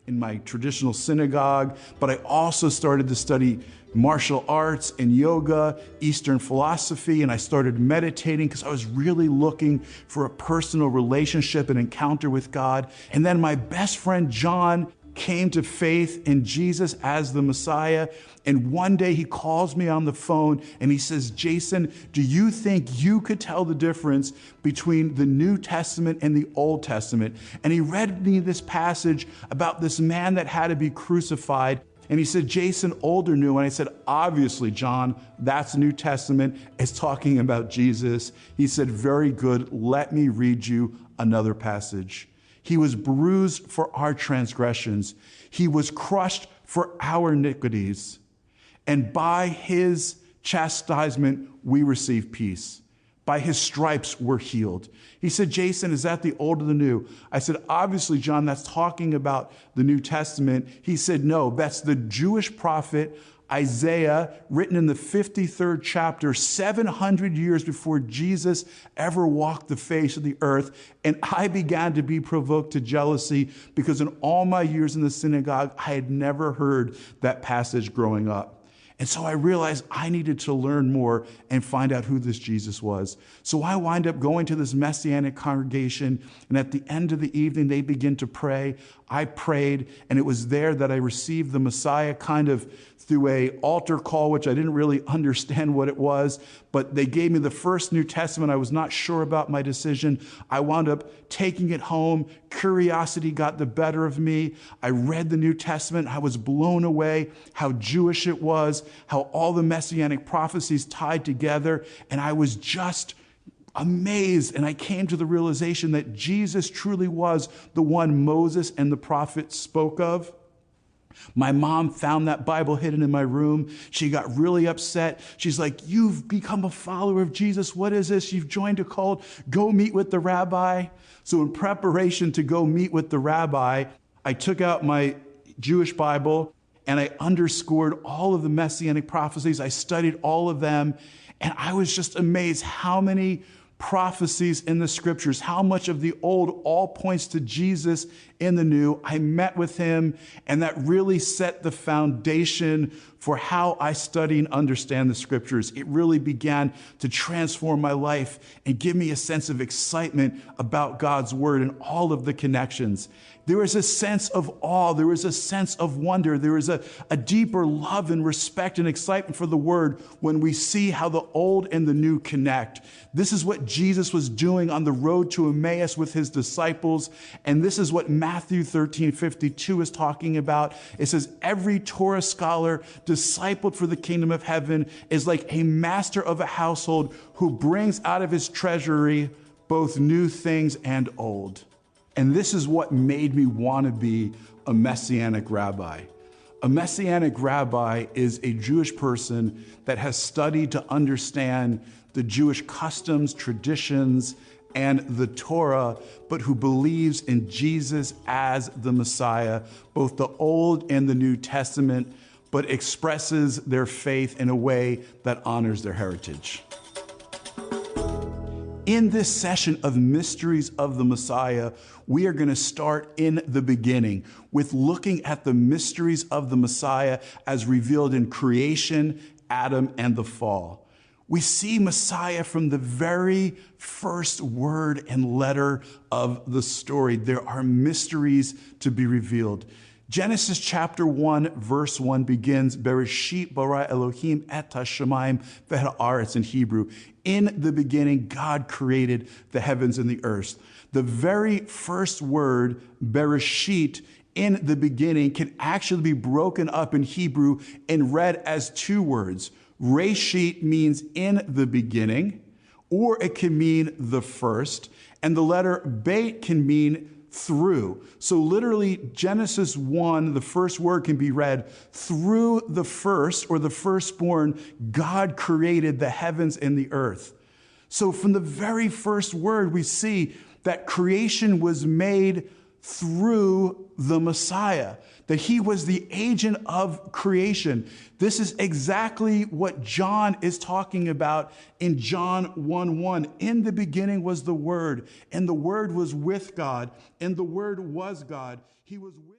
in my traditional synagogue, but I also started to study martial arts and yoga, Eastern philosophy, and I started meditating because I was really looking for a personal relationship and encounter with God. And then my best friend, John, came to faith in Jesus as the Messiah. And one day he calls me on the phone and he says, Jason, do you think you could tell the difference between the New Testament and the Old Testament? And he read me this passage about this man that had to be crucified. And he said, Jason, old or new? And I said, obviously, John, that's New Testament. It's talking about Jesus. He said, very good. Let me read you another passage. He was bruised for our transgressions. He was crushed for our iniquities. And by his chastisement, we receive peace. By his stripes, we're healed. He said, Jason, is that the old or the new? I said, obviously, John, that's talking about the New Testament. He said, no, that's the Jewish prophet Isaiah, written in the 53rd chapter, 700 years before Jesus ever walked the face of the earth. And I began to be provoked to jealousy because in all my years in the synagogue, I had never heard that passage growing up. And so I realized I needed to learn more and find out who this Jesus was. So I wind up going to this Messianic congregation, and at the end of the evening, they begin to pray. I prayed, and it was there that I received the Messiah kind of through an altar call, which I didn't really understand what it was, but they gave me the first New Testament. I was not sure about my decision. I wound up taking it home. Curiosity got the better of me. I read the New Testament. I was blown away how Jewish it was, how all the Messianic prophecies tied together, and I was just amazed, and I came to the realization that Jesus truly was the one Moses and the prophets spoke of. My mom found that Bible hidden in my room. She got really upset. She's like, you've become a follower of Jesus. What is this? You've joined a cult. Go meet with the rabbi. So in preparation to go meet with the rabbi, I took out my Jewish Bible and I underscored all of the Messianic prophecies. I studied all of them. And I was just amazed how many prophecies in the scriptures, how much of the old all points to Jesus in the new. I met with him, and that really set the foundation for how I study and understand the scriptures. It really began to transform my life and give me a sense of excitement about God's word and all of the connections. There was a sense of awe. There was a sense of wonder. There was a deeper love and respect and excitement for the word when we see how the old and the new connect. This is what Jesus was doing on the road to Emmaus with his disciples. And this is what Matthew 13:52 is talking about. It says, every Torah scholar discipled for the kingdom of heaven is like a master of a household who brings out of his treasury both new things and old. And this is what made me want to be a Messianic rabbi. A Messianic rabbi is a Jewish person that has studied to understand the Jewish customs, traditions, and the Torah, but who believes in Jesus as the Messiah, both the Old and the New Testament, but expresses their faith in a way that honors their heritage. In this session of Mysteries of the Messiah, we are going to start in the beginning with looking at the mysteries of the Messiah as revealed in creation, Adam, and the fall. We see Messiah from the very first word and letter of the story. There are mysteries to be revealed. Genesis chapter 1, verse 1 begins, Bereshit bara Elohim et hashamayim v'ha'aretz in Hebrew. In the beginning, God created the heavens and the earth. The very first word, Bereshit, in the beginning, can actually be broken up in Hebrew and read as two words. Reshit means in the beginning, or it can mean the first, and the letter Beit can mean through. So literally Genesis 1, the first word can be read through the first or the firstborn. God created the heavens and the earth. So from the very first word, we see that creation was made through the Messiah, that he was the agent of creation. This is exactly what John is talking about in John 1:1. In the beginning was the Word, and the Word was with God, and the Word was God. He was with